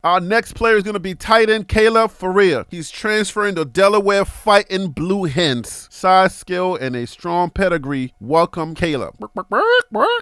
Our next player is going to be tight end Caleb Faria. He's transferring to Delaware Fighting Blue Hens. Size, skill, and a strong pedigree. Welcome, Caleb.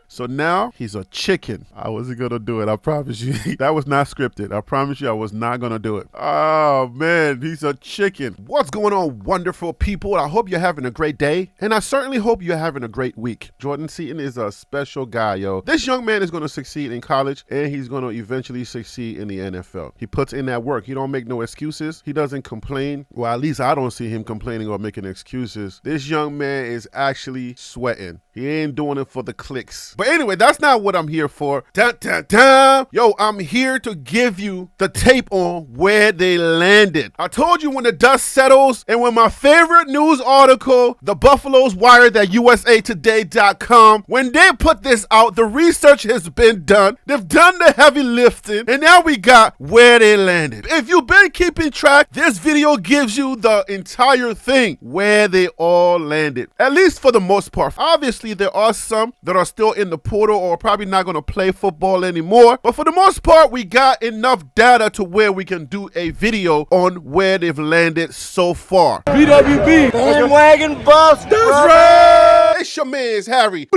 So now he's a chicken. I wasn't going to do it. I promise you. That was not scripted. I promise you I was not going to do it. Oh, man. He's a chicken. What's going on, wonderful people? I hope you're having a great day. And I certainly hope you're having a great week. Jordan Seaton is a special guy, yo. This young man is going to succeed in college, and he's going to eventually succeed in the NFL. He puts in that work. He don't make no excuses. He doesn't complain. Well, at least I don't see him complaining or making excuses. This young man is actually sweating. He ain't doing it for the clicks. But anyway, that's not what I'm here for. Dun, dun, dun. Yo, I'm here to give you the tape on where they landed. I told you when the dust settles and when my favorite news article, the Buffaloes Wired at usatoday.com, when they put this out, the research has been done. They've done the heavy lifting, and now we got where they landed. If you've been keeping track, this video gives you the entire thing, where they all landed, at least for the most part. Obviously, there are some that are still in the portal or probably not going to play football anymore, but for the most part, we got enough data to where we can do a video on where they've landed so far. BWB, bandwagon bus. That's right. It's your man's Harry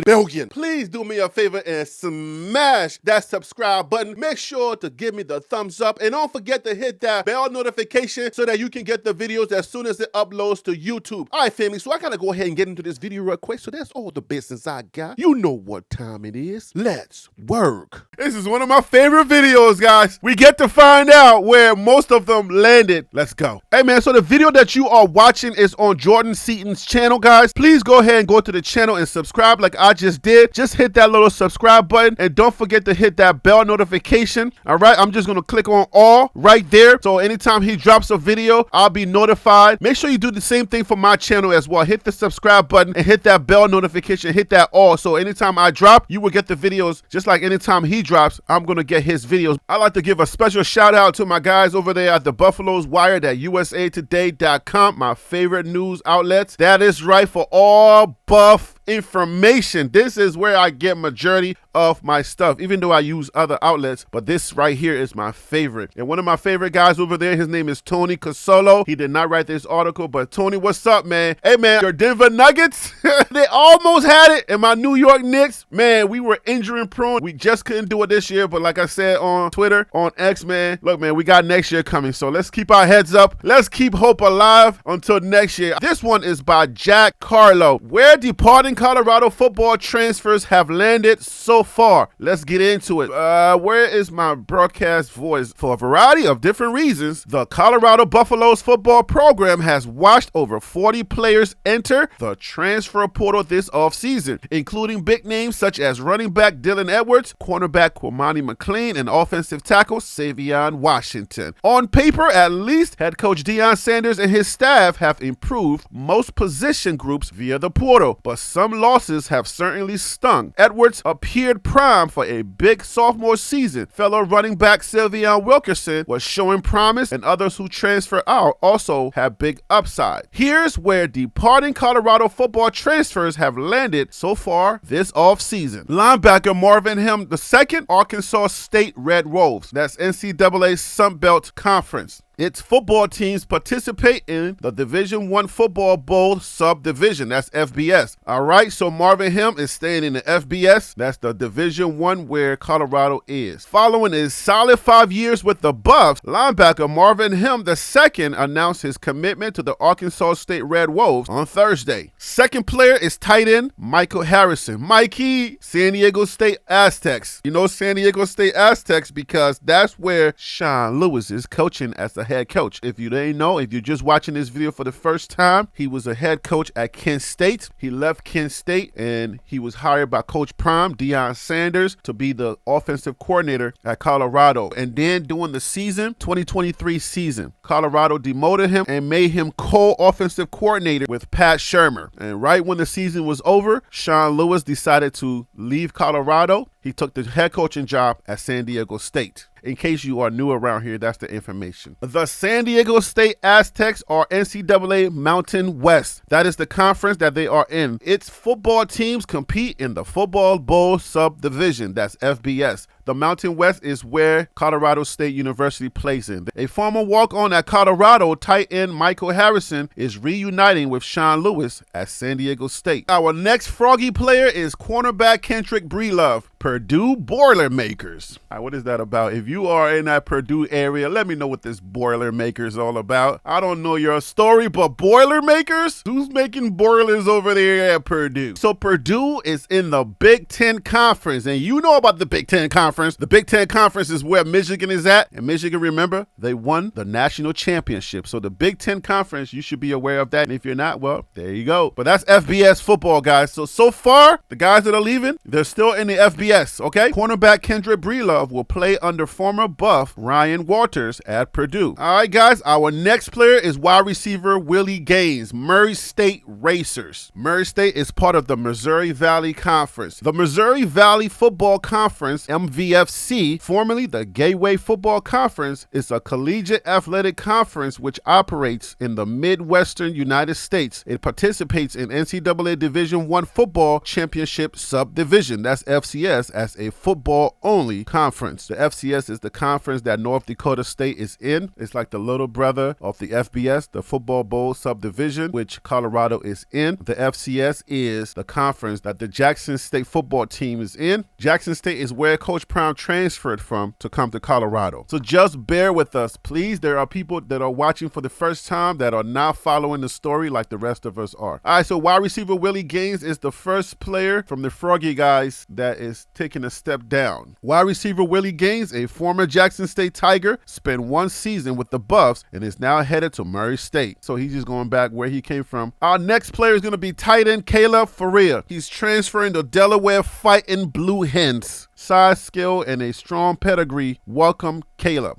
Billion. Please do me a favor and smash that subscribe button. Make sure to give me the thumbs up, and don't forget to hit that bell notification so that you can get the videos as soon as it uploads to YouTube. All right, family, so I gotta go ahead and get into this video real quick. So that's all the business I got. You know what time it is. Let's work. This is one of my favorite videos, guys. We get to find out where most of them landed. Let's go. Hey, man, so the video that you are watching is on Jordan Seaton's channel, guys. Please go ahead and go to the channel and subscribe like I just did. Just hit that little subscribe button, and don't forget to hit that bell notification. All right, I'm just gonna click on all right there. So anytime he drops a video, I'll be notified. Make sure you do the same thing for my channel as well. Hit the subscribe button and hit that bell notification. Hit that all. So anytime I drop, you will get the videos just like anytime he drops, I'm gonna get his videos. I'd like to give a special shout out to my guys over there at the Buffaloes Wired at usatoday.com, my favorite news outlets. That is right, for all Buff information. This is where I get majority of my stuff, even though I use other outlets, but this right here is my favorite. And one of my favorite guys over there, his name is Tony Casolo. He did not write this article, but Tony, what's up, man? Hey, man, your Denver Nuggets, they almost had it. And my New York Knicks, man, we were injury prone. We just couldn't do it this year, but like I said on Twitter, on X, man, look, man, we got next year coming, so let's keep our heads up. Let's keep hope alive until next year. This one is by Jack Carlo. Where departing Colorado football transfers have landed so far. Let's get into it. Where is my broadcast voice? For a variety of different reasons, the Colorado Buffaloes football program has watched over 40 players enter the transfer portal this offseason, including big names such as running back Dylan Edwards, cornerback Kwamani McLean, and offensive tackle Savion Washington. On paper, at least, head coach Deion Sanders and his staff have improved most position groups via the portal, but some losses have certainly stung. Edwards appeared prime for a big sophomore season. Fellow running back Sylvian Wilkerson was showing promise, and others who transfer out also have big upside. Here's where departing Colorado football transfers have landed so far this offseason. Linebacker Marvin Helm II, Arkansas State Red Wolves. That's NCAA Sun Belt Conference. Its football teams participate in the Division I Football Bowl subdivision. That's FBS. All right, so Marvin Helm is staying in the FBS. That's the Division I where Colorado is. Following his solid 5 years with the Buffs, linebacker Marvin Helm II announced his commitment to the Arkansas State Red Wolves on Thursday. Second player is tight end Michael Harrison. Mikey, San Diego State Aztecs. You know San Diego State Aztecs because that's where Sean Lewis is coaching as the head coach. If you didn't know, if you're just watching this video for the first time, he was a head coach at Kent State. He left Kent State and he was hired by Coach Prime, Deion Sanders, to be the offensive coordinator at Colorado. And then during the season, 2023 season, Colorado demoted him and made him co-offensive coordinator with Pat Shermer. And right when the season was over, Sean Lewis decided to leave Colorado. He took the head coaching job at San Diego State. In case you are new around here, that's the information. The San Diego State Aztecs are NCAA Mountain West. That is the conference that they are in. Its football teams compete in the Football Bowl subdivision. That's FBS. The Mountain West is where Colorado State University plays in. A former walk-on at Colorado, tight end Michael Harrison, is reuniting with Sean Lewis at San Diego State. Our next Froggy player is cornerback Kendrick Breelove, Purdue Boilermakers. All right, what is that about? If you are in that Purdue area, let me know what this Boilermakers is all about. I don't know your story, but Boilermakers? Who's making boilers over there at Purdue? So Purdue is in the Big Ten Conference, and you know about the Big Ten Conference. The Big Ten Conference is where Michigan is at, and Michigan, remember, they won the national championship. So the Big Ten Conference, you should be aware of that, and if you're not, well, there you go. But that's FBS football, guys. So far, the guys that are leaving, they're still in the FBS, okay? Cornerback Kendrick Breelove will play under former Buff Ryan Walters at Purdue. All right, guys, our next player is wide receiver Willie Gaines, Murray State Racers. Murray State is part of the Missouri Valley Conference. The Missouri Valley Football Conference, MVFC, formerly the Gateway Football Conference, is a collegiate athletic conference which operates in the Midwestern United States. It participates in NCAA Division I football championship subdivision, that's FCS, as a football-only conference. The FCS is the conference that North Dakota State is in. It's like the little brother of the FBS, the Football Bowl subdivision, which Colorado is in. The FCS is the conference that the Jackson State football team is in. Jackson State is where Coach Brown transferred from to come to Colorado. So just bear with us, please. There are people that are watching for the first time that are not following the story like the rest of us are. All right, so wide receiver Willie Gaines is the first player from the Froggy guys that is taking a step down. Wide receiver Willie Gaines, a former Jackson State Tiger, spent one season with the Buffs and is now headed to Murray State. So he's just going back where he came from. Our next player is going to be tight end Caleb Faria. He's transferring to Delaware Fighting Blue Hens. Size, skill, and a strong pedigree. Welcome, Caleb.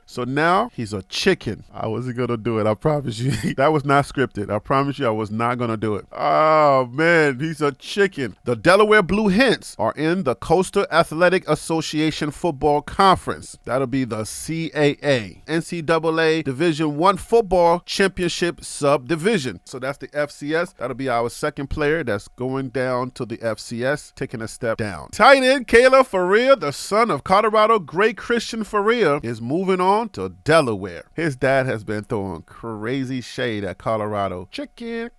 So now he's a chicken. I wasn't going to do it. I promise you. That was not scripted. I promise you I was not going to do it. Oh, man. He's a chicken. The Delaware Blue Hens are in the Coastal Athletic Association Football Conference. That'll be the CAA. NCAA Division I Football Championship Subdivision. So that's the FCS. That'll be our second player that's going down to the FCS, taking a step down. Tight end Caleb Faria, the son of Colorado great Christian Faria, is moving on to Delaware. His dad has been throwing crazy shade at Colorado. Chicken.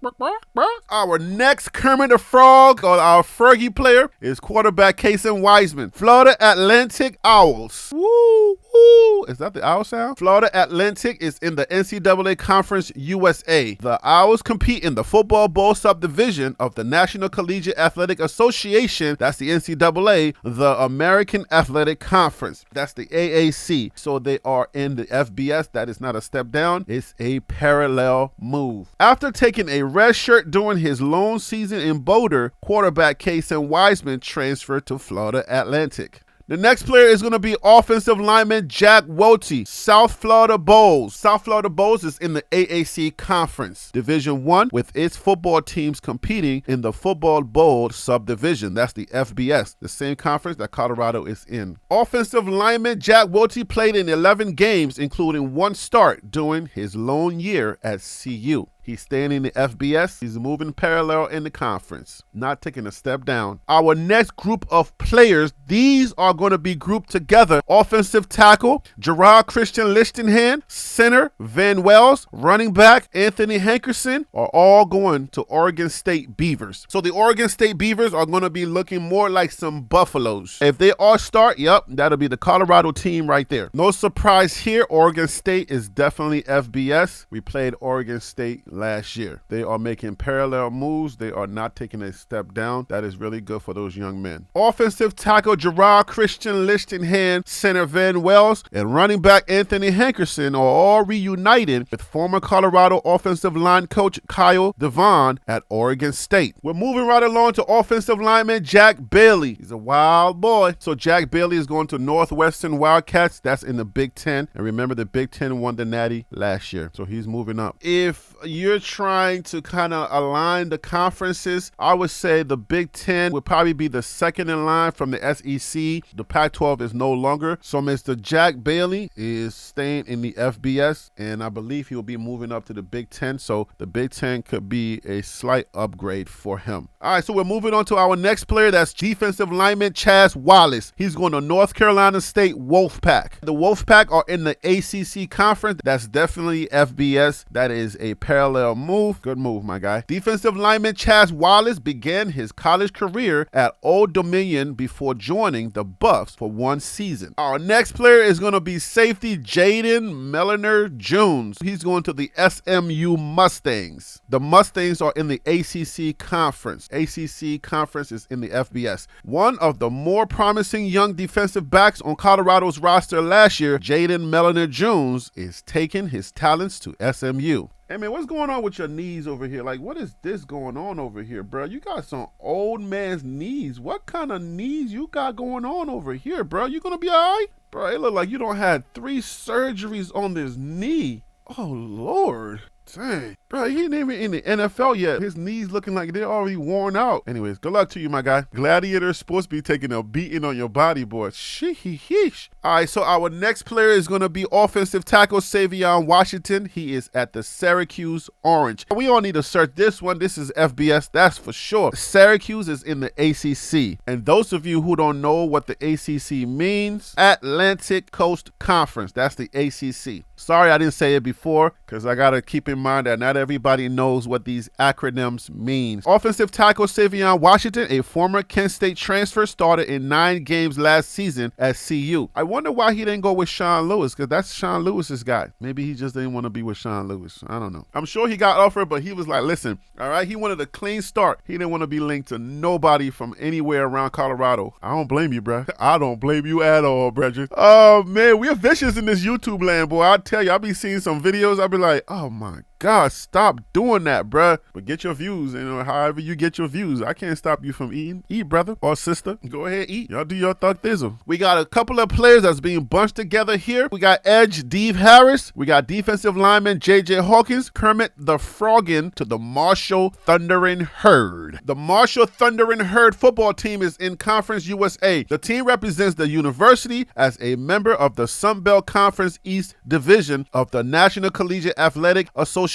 Our next Kermit the Frog, or our Fergie player, is quarterback Kason Wiseman. Florida Atlantic Owls. Woo, woo. Is that the owl sound? Florida Atlantic is in the NCAA Conference USA. The Owls compete in the Football Bowl subdivision of the National Collegiate Athletic Association. That's the NCAA. The American Athletic Conference. That's the AAC. So they are in the FBS. That is not a step down. It's a parallel move. After taking a red shirt during his lone season in Boulder, quarterback Kason Wiseman transferred to Florida Atlantic. The next player is going to be offensive lineman Jack Welty, South Florida Bulls. South Florida Bulls is in the AAC Conference, Division I, with its football teams competing in the Football Bowl subdivision. That's the FBS, the same conference that Colorado is in. Offensive lineman Jack Welty played in 11 games, including one start during his lone year at CU. He's staying in the FBS. He's moving parallel in the conference, not taking a step down. Our next group of players, these are going to be grouped together. Offensive tackle, Gerard Christian Lichtenhand. Center, Van Wells. Running back, Anthony Hankerson, are all going to Oregon State Beavers. So the Oregon State Beavers are going to be looking more like some Buffaloes. If they all start, yep, that'll be the Colorado team right there. No surprise here. Oregon State is definitely FBS. We played Oregon State last year. They are making parallel moves. They are not taking a step down. That is really good for those young men. Offensive tackle Gerard Christian Lichtenhand, center Van Wells, and running back Anthony Hankerson are all reunited with former Colorado offensive line coach Kyle Devon at Oregon State. We're moving right along to offensive lineman Jack Bailey. He's a wild boy. So Jack Bailey is going to Northwestern Wildcats. That's in the Big Ten. And remember, the Big Ten won the Natty last year. So he's moving up. If you you're trying to kind of align the conferences, I would say the Big Ten would probably be the second in line from the SEC. The Pac-12 is no longer. So Mr. Jack Bailey is staying in the FBS, and I believe he'll be moving up to the Big Ten. So the Big Ten could be a slight upgrade for him. All right, so we're moving on to our next player. That's defensive lineman Chaz Wallace. He's going to North Carolina State Wolfpack. The Wolfpack are in the ACC conference. That's definitely FBS. That is a parallel move. Good move, my guy. Defensive lineman Chaz Wallace began his college career at Old Dominion before joining the Buffs for 1 season. Our next player is going to be safety Jaden Milliner-Jones. He's going to the SMU Mustangs. The Mustangs are in the ACC conference. ACC conference is in the FBS. One of the more promising young defensive backs on Colorado's roster last year, Jaden Milliner-Jones, is taking his talents to SMU. Hey man, what's going on with your knees over here? Like, what is this going on over here, bro? You got some old man's knees. What kind of knees you got going on over here, bro? You gonna be all right? Bro, it look like you don't had 3 surgeries on this knee. Oh, Lord. Dang. Bro, he ain't even in the NFL yet. His knees looking like they're already worn out. Anyways, good luck to you, my guy. Gladiator supposed to be taking a beating on your body, boy. Sheesh. All right, so our next player is going to be offensive tackle Savion Washington. He is at the Syracuse Orange. We all need to search this one. This is FBS, that's for sure. Syracuse is in the ACC. And those of you who don't know what the ACC means, Atlantic Coast Conference. That's the ACC. Sorry I didn't say it before, because I got to keep in mind that not everybody knows what these acronyms mean. Offensive tackle Savion Washington, a former Kent State transfer, started in 9 games last season at CU. I wonder why he didn't go with Sean Lewis, because that's Sean Lewis's guy. Maybe he just didn't want to be with Sean Lewis. I don't know. I'm sure he got offered, but he was like, listen, all right, he wanted a clean start. He didn't want to be linked to nobody from anywhere around Colorado. I don't blame you, bruh. I don't blame you at all, brethren. Oh, man, we're vicious in this YouTube land, boy. I tell you, I be seeing some videos. I be like, oh, my God, stop doing that, bruh. But get your views, however you get your views. I can't stop you from eating. Eat, brother or sister. Go ahead, eat. Y'all do your thug thizzle. We got a couple of players that's being bunched together here. We got edge Dave Harris. We got defensive lineman JJ Hawkins. Kermit the Froggin to the Marshall Thundering Herd. The Marshall Thundering Herd football team is in Conference USA. The team represents the university as a member of the Sun Belt Conference East Division of the National Collegiate Athletic Association,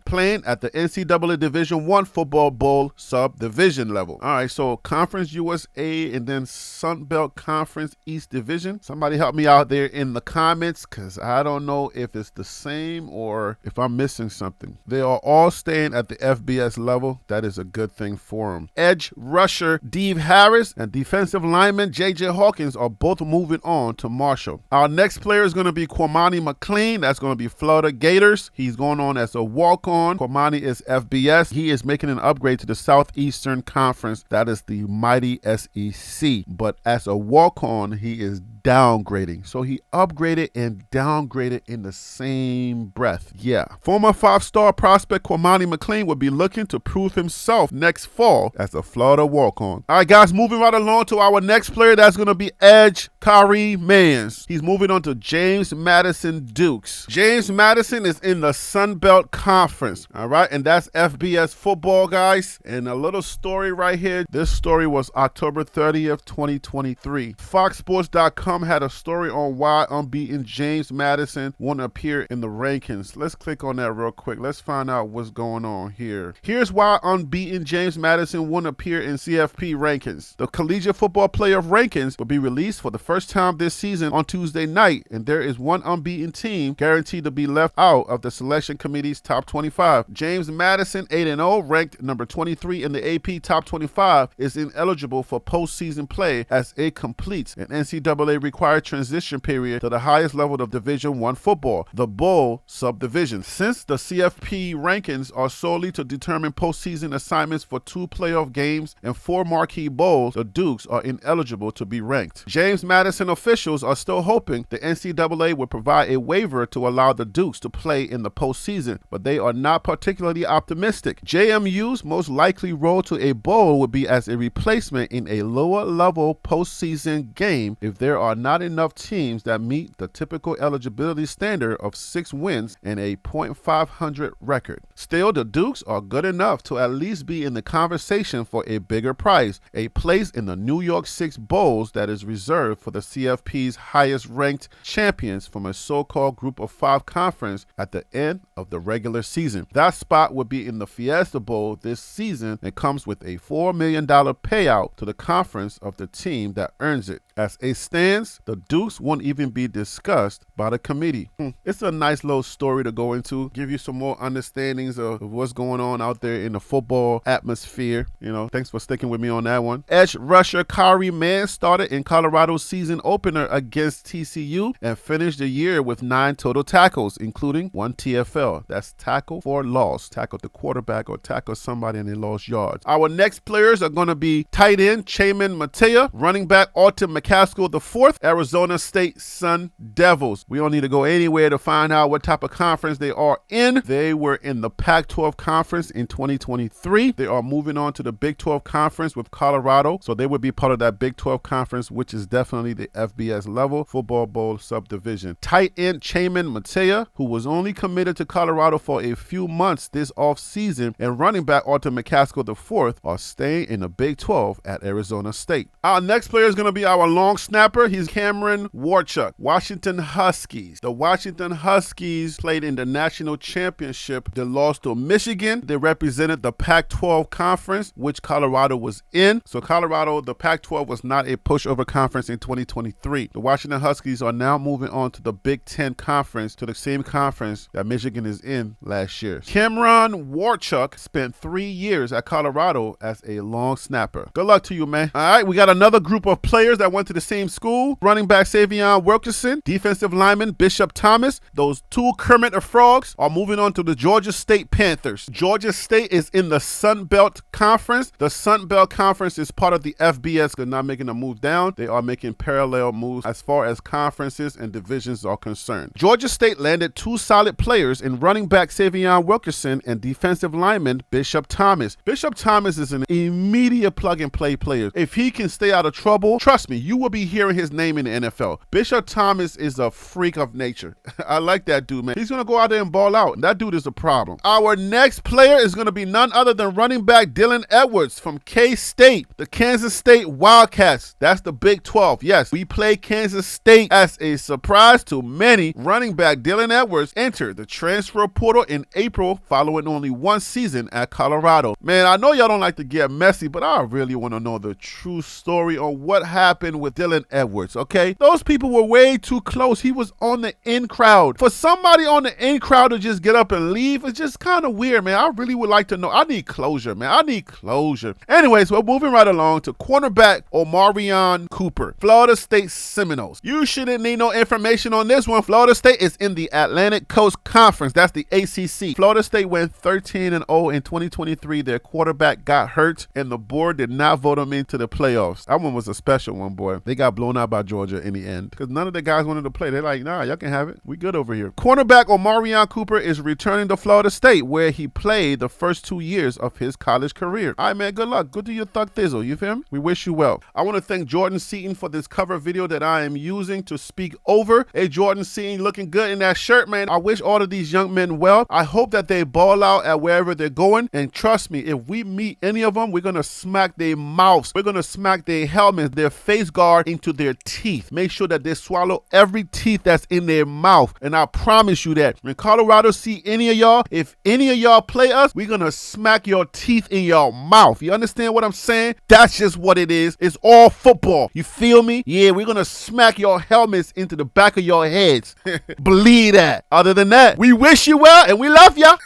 playing at the NCAA Division I Football Bowl subdivision level. All right, so Conference USA and then Sun Belt Conference East Division. Somebody help me out there in the comments, because I don't know if it's the same or if I'm missing something. They are all staying at the FBS level. That is a good thing for them. Edge rusher Dave Harris and defensive lineman JJ Hawkins are both moving on to Marshall. Our next player is going to be Cormani McLean. That's going to be Florida Gators. He's going on as a walk-on. Cormani is FBS. He is making an upgrade to the Southeastern Conference. That is the mighty SEC. But as a walk-on, he is downgrading. So he upgraded and downgraded in the same breath. Yeah. Former 5-star prospect Cormani McLean will be looking to prove himself next fall as a Florida walk-on. All right, guys, moving right along to our next player. That's going to be edge Kari Mans. He's moving on to James Madison Dukes. James Madison is in the Sun Belt Conference. All right, and that's FBS football, guys. And a little story right here. This story was October 30th, 2023. FoxSports.com had a story on why unbeaten James Madison won't appear in the rankings. Let's click on that real quick. Let's find out what's going on here. Here's why unbeaten James Madison won't appear in CFP rankings. The Collegiate Football Playoff rankings will be released for the first time this season on Tuesday night, and there is one unbeaten team guaranteed to be left out of the selection committee's top 25. James Madison, 8-0, ranked number 23 in the AP top 25, is ineligible for postseason play as it completes an NCAA required transition period to the highest level of Division I football, the Bowl subdivision. Since the CFP rankings are solely to determine postseason assignments for 2 playoff games and 4 marquee bowls, the Dukes are ineligible to be ranked. James Madison officials are still hoping the NCAA will provide a waiver to allow the Dukes to play in the postseason, but they are not particularly optimistic. JMU's most likely role to a bowl would be as a replacement in a lower level postseason game if there are are not enough teams that meet the typical eligibility standard of 6 wins and a .500 record. Still, the Dukes are good enough to at least be in the conversation for a bigger prize, a place in the New York Six Bowls that is reserved for the CFP's highest-ranked champions from a so-called Group of 5 conference at the end of the regular season. That spot would be in the Fiesta Bowl this season and comes with a $4 million payout to the conference of the team that earns it. As it stands, the Dukes won't even be discussed by the committee. It's a nice little story to go into, give you some more understandings of what's going on out there in the football atmosphere. You know, thanks for sticking with me on that one. Edge rusher Kyrie Mann started in Colorado's season opener against TCU and finished the year with 9 total tackles, including 1 TFL. That's tackle for loss. Tackled the quarterback or tackled somebody and they lost yards. Our next players are going to be tight end Chayman Matea, running back Alton McCaskill IV, Arizona State Sun Devils. We don't need to go anywhere to find out what type of conference they are in. They were in the Pac-12 conference in 2023. They are moving on to the Big 12 conference with Colorado, so they would be part of that Big 12 conference, which is definitely the FBS level, Football Bowl subdivision. Tight end Chayman Matea, who was only committed to Colorado for a few months this offseason, and running back Alton McCaskill IV are staying in the Big 12 at Arizona State. Our next player is going to be our long snapper. He's Cameron Warchuk, Washington Huskies. The Washington Huskies played in the national championship. They lost to Michigan. They represented the Pac-12 conference, which Colorado was in. So Colorado, the Pac-12 was not a pushover conference in 2023. The Washington Huskies are now moving on to the Big 10 conference, to the same conference that Michigan is in last year. Cameron Warchuk spent 3 years at Colorado as a long snapper. Good luck to you, man. All right, we got another group of players that went to the same school. Running back Savion Wilkerson, defensive lineman Bishop Thomas. Those 2 Kermit the Frogs are moving on to the Georgia State Panthers. Georgia State is in the Sun Belt Conference. The Sun Belt Conference is part of the FBS. They're not making a move down. They are making parallel moves as far as conferences and divisions are concerned. Georgia State landed 2 solid players in running back Savion Wilkerson and defensive lineman Bishop Thomas. Bishop Thomas is an immediate plug-and-play player. If he can stay out of trouble, trust me, you will be hearing his name in the NFL. Bishop Thomas is a freak of nature. I like that dude, man. He's going to go out there and ball out. That dude is a problem. Our next player is going to be none other than running back Dylan Edwards from K-State, the Kansas State Wildcats. That's the Big 12. Yes, we play Kansas State. As a surprise to many, running back Dylan Edwards entered the transfer portal in April following only 1 season at Colorado. Man, I know y'all don't like to get messy, but I really want to know the true story on what happened with Dylan Edwards, okay? Those people were way too close. He was on the in crowd. For somebody on the in crowd to just get up and leave, it's just kind of weird, man. I really would like to know. I need closure, man. I need closure. Anyways, we're moving right along to cornerback Omarion Cooper, Florida State Seminoles. You shouldn't need no information on this one. Florida State is in the Atlantic Coast Conference. That's the ACC. Florida State went 13-0 in 2023. Their quarterback got hurt, and the board did not vote him into the playoffs. That one was a special one, boy. They got blown out by Georgia in the end because none of the guys wanted to play. They're like, nah, y'all can have it. We good over here. Cornerback Omarion Cooper is returning to Florida State, where he played the first 2 years of his college career. All right, man, good luck. Good to your Thug Thizzle. You feel me? We wish you well. I want to thank Jordan Seaton for this cover video that I am using to speak over. Hey, Jordan Seaton, looking good in that shirt, man. I wish all of these young men well. I hope that they ball out at wherever they're going. And trust me, if we meet any of them, we're going to smack their mouths. We're going to smack their helmets, their face guard into their teeth. Make sure that they swallow every teeth that's in their mouth. And I promise you that when Colorado see any of y'all, if any of y'all play us, we're going to smack your teeth in your mouth. You understand what I'm saying? That's just what it is. It's all football. You feel me? Yeah, we're going to smack your helmets into the back of your heads. Believe that. Other than that, we wish you well and we love ya.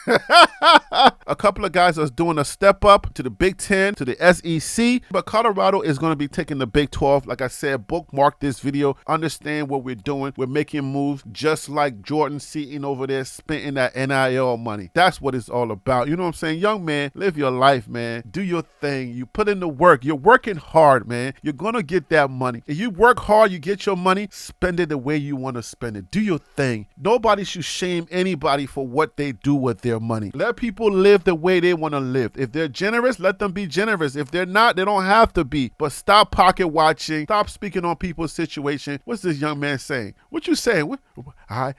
A couple of guys are doing a step up to the Big 10, to the SEC, but Colorado is going to be taking the Big 12. Like I said, bookmark this video. Understand what we're doing. We're making moves just like Jordan Seaton over there spending that NIL money. That's what it's all about. You know what I'm saying? Young man, live your life, man. Do your thing. You put in the work. You're working hard, man. You're going to get that money. If you work hard, you get your money, spend it the way you want to spend it. Do your thing. Nobody should shame anybody for what they do with their money. Let people live the way they want to live. If they're generous, let them be generous. If they're not, they don't have to be. But stop pocket watching. Stop speaking on people people's situation. What's this young man saying? What you saying? What? I'm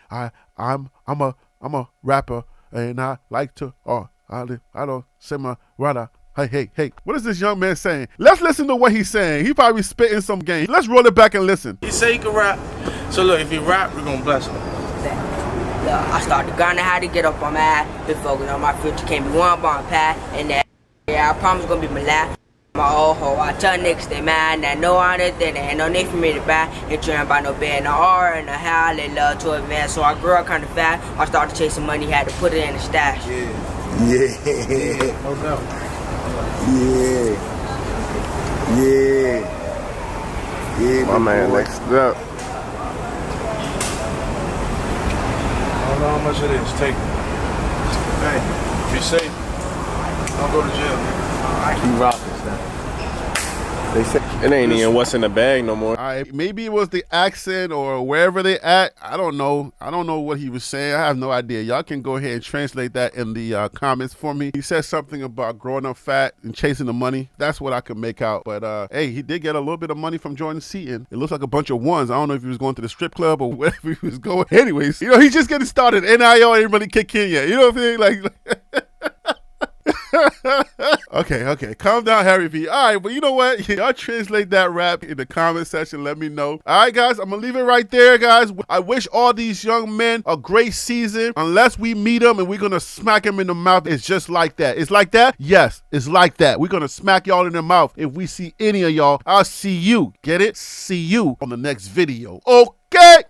a rapper and I like to I don't say my brother. Hey, what is this young man saying? Let's listen to what he's saying. He probably spitting some game. Let's roll it back and listen. He say he can rap. So look, if he rap, we're gonna bless him. I started grinding how to get up on my ass. Been focused on my future, can't be one bomb path. And that, yeah, I promise gonna be my last. My old hoe, I tell niggas they mad. That no on it, there ain't no need for me to buy. Ain't trying by no bed, no R, and no how. They love to advance, so I grew up kinda fast. I started chasing money, had to put it in the stash. Yeah. No doubt. Yeah, my man next up. I don't know how much it is. Take it. Hey, be safe. Don't go to jail, man. You rock this now. They say it ain't even what's in the bag no more. All right, maybe it was the accent or wherever they at. I don't know. I don't know what he was saying. I have no idea. Y'all can go ahead and translate that in the comments for me. He said something about growing up fat and chasing the money. That's what I could make out. But hey, he did get a little bit of money from Jordan Seaton. It looks like a bunch of ones. I don't know if he was going to the strip club or wherever he was going. Anyways, he's just getting started. NIL ain't really kick in yet. You know what I'm saying? Like Okay. Calm down, Harry V. All right, but you know what? Y'all translate that rap in the comment section. Let me know. All right, guys, I'm going to leave it right there, guys. I wish all these young men a great season. Unless we meet them and we're going to smack them in the mouth. It's just like that. It's like that? Yes, it's like that. We're going to smack y'all in the mouth. If we see any of y'all, I'll see you. Get it? See you on the next video. Okay?